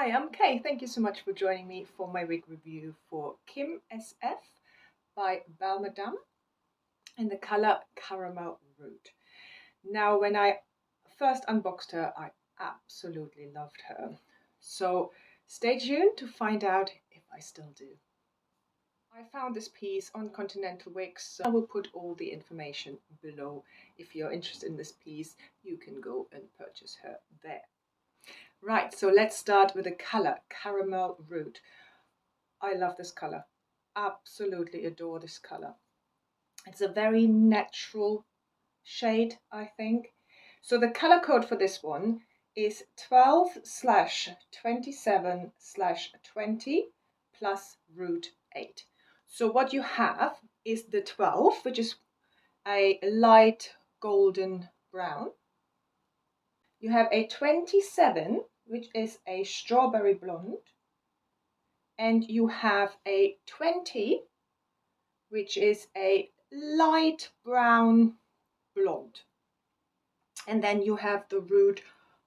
Hi, I'm Kay. Thank you so much for joining me for my wig review for Kim SF by Belle in the color Caramel Root. Now, when I first unboxed her, I absolutely loved her. So stay tuned to find out if I still do. I found this piece on Continental Wigs, so I will put all the information below. If you're interested in this piece, you can go and purchase her there. Right, so let's start with the color, Caramel Root. I love this color. Absolutely adore this color. It's a very natural shade, I think. So the color code for this one is 12/27/20 plus root 8. So what you have is the 12, which is a light golden brown. You have a 27, which is a strawberry blonde. And you have a 20, which is a light brown blonde. And then you have the root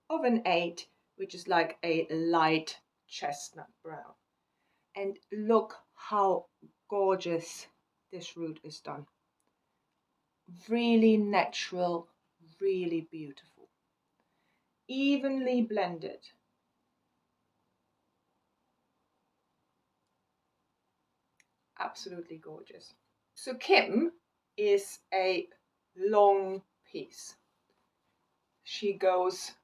of an 8, which is like a light chestnut brown. And look how gorgeous this root is done. Really natural, really beautiful. Evenly blended. Absolutely gorgeous. So Kim is a long piece. She goes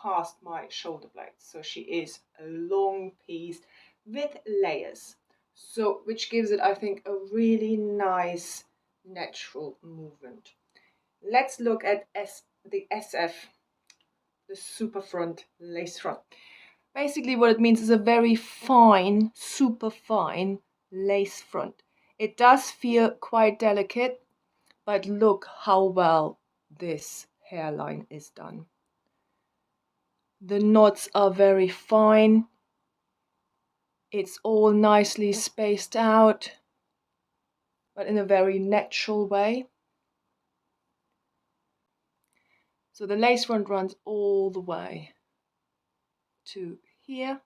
past my shoulder blades, so she is a long piece with layers, so which gives it, I think, a really nice natural movement. Let's look at the SF, the super front lace front. Basically what it means is a very fine, super fine lace front. It does feel quite delicate, but look how well this hairline is done. The knots are very fine. It's all nicely spaced out, but in a very natural way. So the lace front runs all the way to here,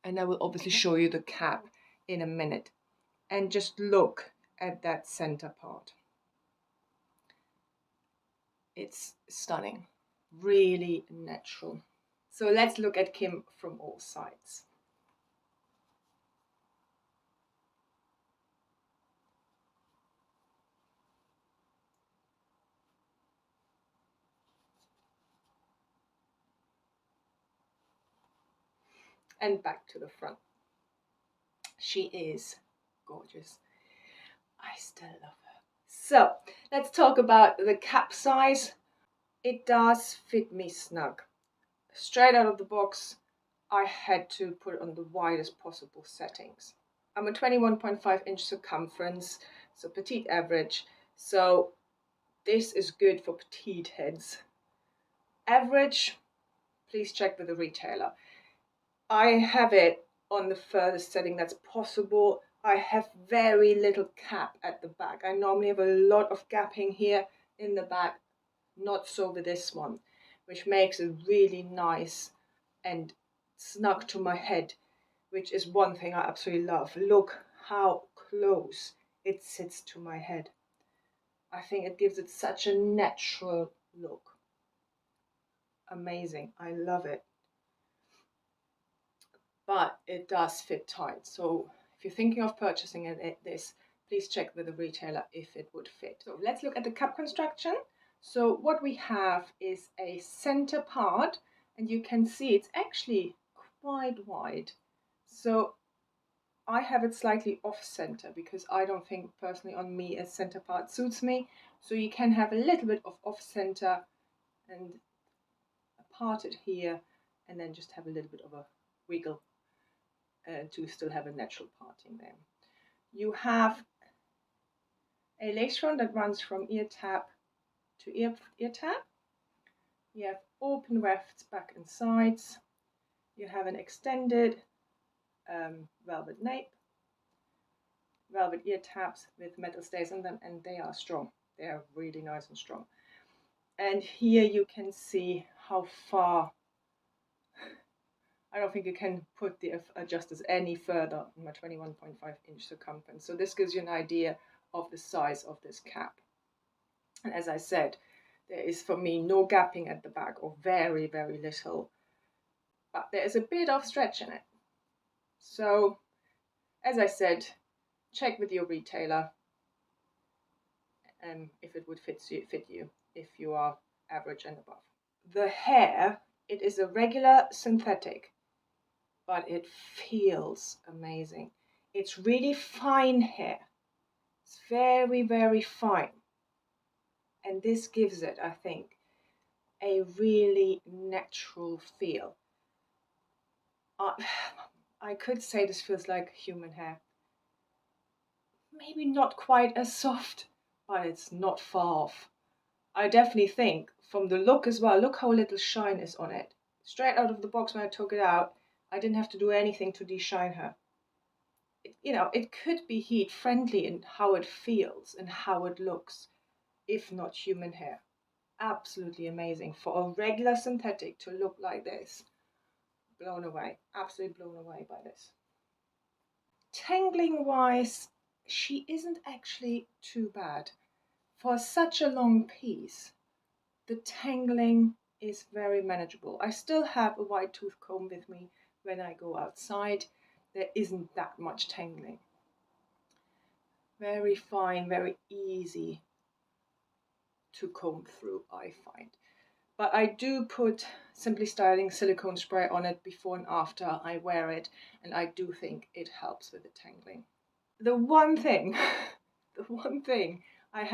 and I will obviously show you the cap in a minute. And just look at that center part. It's stunning, really natural. So let's look at Kim from all sides. And back to the front. She is gorgeous. I still love her. So let's talk about the cap size. It does fit me snug. Straight out of the box, I had to put it on the widest possible settings. I'm a 21.5 inch circumference, so petite average. So this is good for petite heads. Average, please check with the retailer. I have it on the furthest setting that's possible. I have very little cap at the back. I normally have a lot of gapping here in the back, not so with this one, which makes it really nice and snug to my head, which is one thing I absolutely love. Look how close it sits to my head. I think it gives it such a natural look. Amazing, I love it. But it does fit tight. So if you're thinking of purchasing this, please check with the retailer if it would fit. So let's look at the cap construction. So what we have is a center part, and you can see it's actually quite wide. So I have it slightly off center because I don't think personally on me a center part suits me. So you can have a little bit of off center and part it here, and then just have a little bit of a wiggle to still have a natural parting there. You have a lace front that runs from ear tap to ear tap. You have open wefts back and sides. You have an extended velvet nape, velvet ear taps with metal stays on them, and they are strong. They are really nice and strong. And here you can see how far I don't think you can put the adjusters any further on my 21.5-inch circumference. So this gives you an idea of the size of this cap. And as I said, there is for me no gapping at the back, or very, very little. But there is a bit of stretch in it. So, as I said, check with your retailer if it would fit you if you are average and above. The hair, it is a regular synthetic, but it feels amazing. It's really fine hair. It's very, very fine. And this gives it, I think, a really natural feel. I could say this feels like human hair. Maybe not quite as soft, but it's not far off. I definitely think from the look as well, look how little shine is on it. Straight out of the box when I took it out, I didn't have to do anything to de-shine her. It could be heat friendly in how it feels and how it looks, if not human hair. Absolutely amazing. For a regular synthetic to look like this, blown away, absolutely blown away by this. Tangling wise, she isn't actually too bad. For such a long piece, the tangling is very manageable. I still have a wide tooth comb with me when I go outside. There isn't that much tangling. Very fine, very easy to comb through, I find. But I do put Simply Styling silicone spray on it before and after I wear it, and I do think it helps with the tangling. The one thing I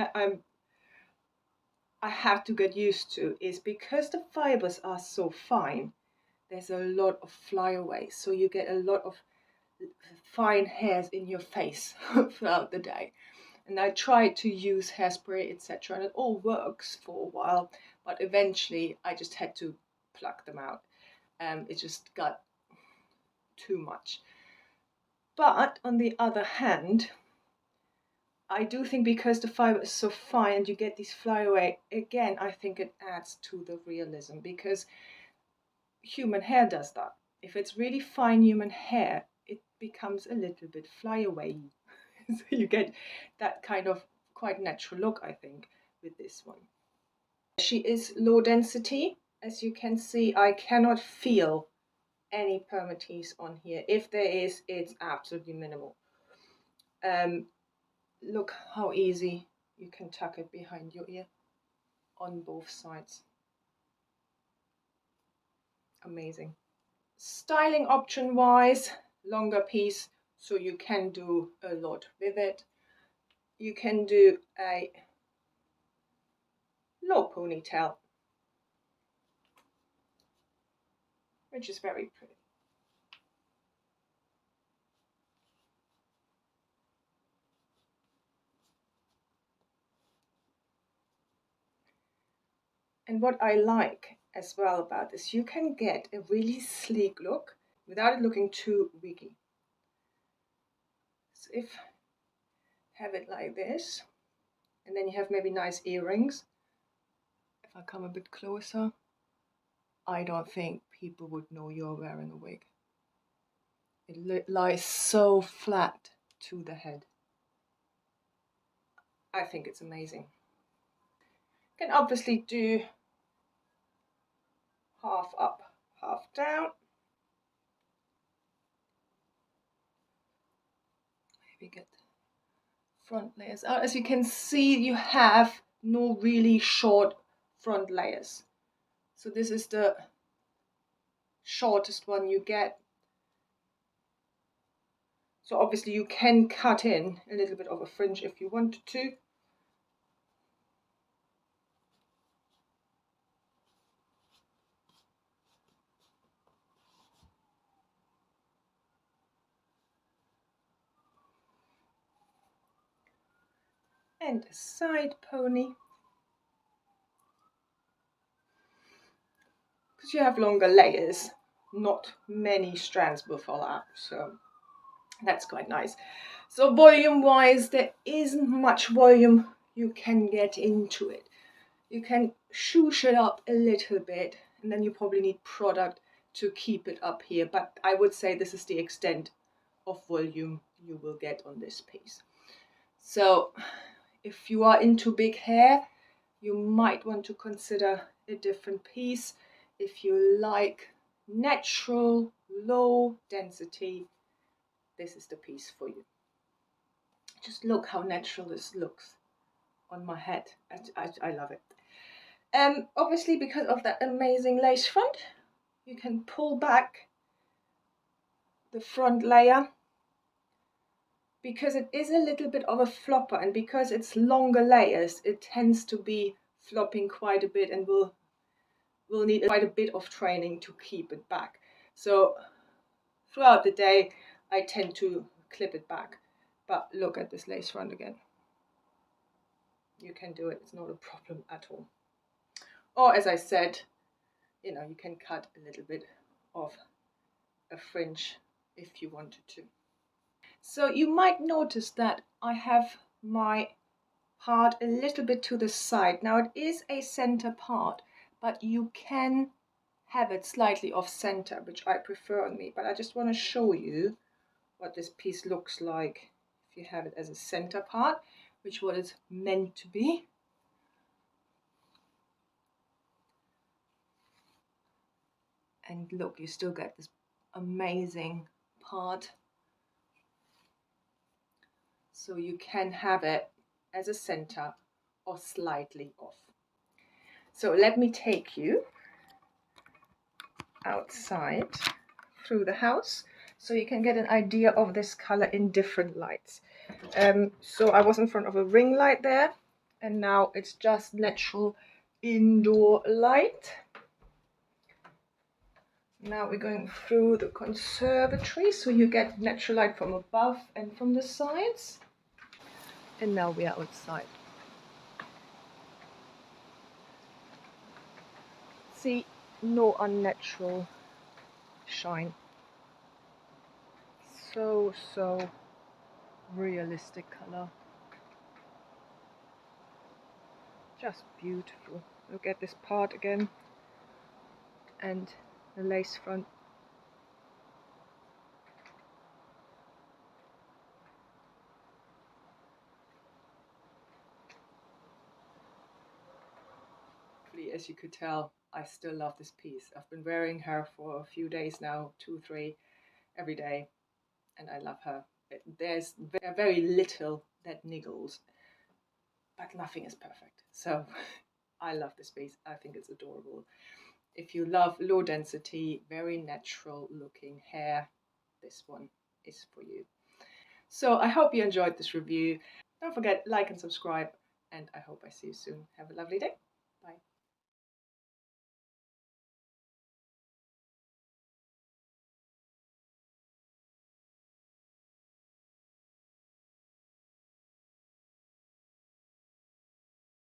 have to get used to is because the fibers are so fine, there's a lot of flyaways, so you get a lot of fine hairs in your face throughout the day. And I tried to use hairspray, etc., and it all works for a while, but eventually I just had to pluck them out. It just got too much. But on the other hand, I do think because the fiber is so fine and you get these flyaway, again, I think it adds to the realism, because human hair does that. If it's really fine human hair, it becomes a little bit flyaway. So you get that kind of quite natural look, I think, with this one. She is low density. As you can see, I cannot feel any permatease on here. If there is, it's absolutely minimal. Look how easy you can tuck it behind your ear on both sides. Amazing. Styling option wise, longer piece, so you can do a lot with it. You can do a low ponytail, which is very pretty. And what I like as well about this, you can get a really sleek look without it looking too wiggy. So if have it like this, and then you have maybe nice earrings. If I come a bit closer, I don't think people would know you're wearing a wig. It lies so flat to the head. I think it's amazing. You can obviously do half up, half down. Maybe get front layers out. As you can see, you have no really short front layers. So this is the shortest one you get. So obviously you can cut in a little bit of a fringe if you wanted to. And a side pony. Because you have longer layers, not many strands will fall out, so that's quite nice. So volume wise, there isn't much volume you can get into it. You can shoosh it up a little bit, and then you probably need product to keep it up here, but I would say this is the extent of volume you will get on this piece. So if you are into big hair, you might want to consider a different piece. If you like natural, low density, this is the piece for you. Just look how natural this looks on my head. I love it. Obviously, because of that amazing lace front, you can pull back the front layer, because it is a little bit of a flopper, and because it's longer layers, it tends to be flopping quite a bit and will need quite a bit of training to keep it back. So throughout the day, I tend to clip it back. But look at this lace front again. You can do it, it's not a problem at all. Or as I said, you know, you can cut a little bit of a fringe if you wanted to. So you might notice that I have my part a little bit to the side. Now it is a center part, but you can have it slightly off center, which I prefer on me. But I just want to show you what this piece looks like if you have it as a center part, which what it's meant to be. And look, you still get this amazing part. So you can have it as a center or slightly off. So let me take you outside through the house so you can get an idea of this color in different lights. So I was in front of a ring light there, and now it's just natural indoor light. Now we're going through the conservatory, so you get natural light from above and from the sides. And now we are outside. See, no unnatural shine. So realistic color. Just beautiful. Look at this part again. And the lace front. As you could tell, I still love this piece. I've been wearing her for a few days now, 2, 3, every day, and I love her. There's very little that niggles, but nothing is perfect. So I love this piece. I think it's adorable. If you love low density, very natural looking hair, this one is for you. So I hope you enjoyed this review. Don't forget, like and subscribe, and I hope I see you soon. Have a lovely day.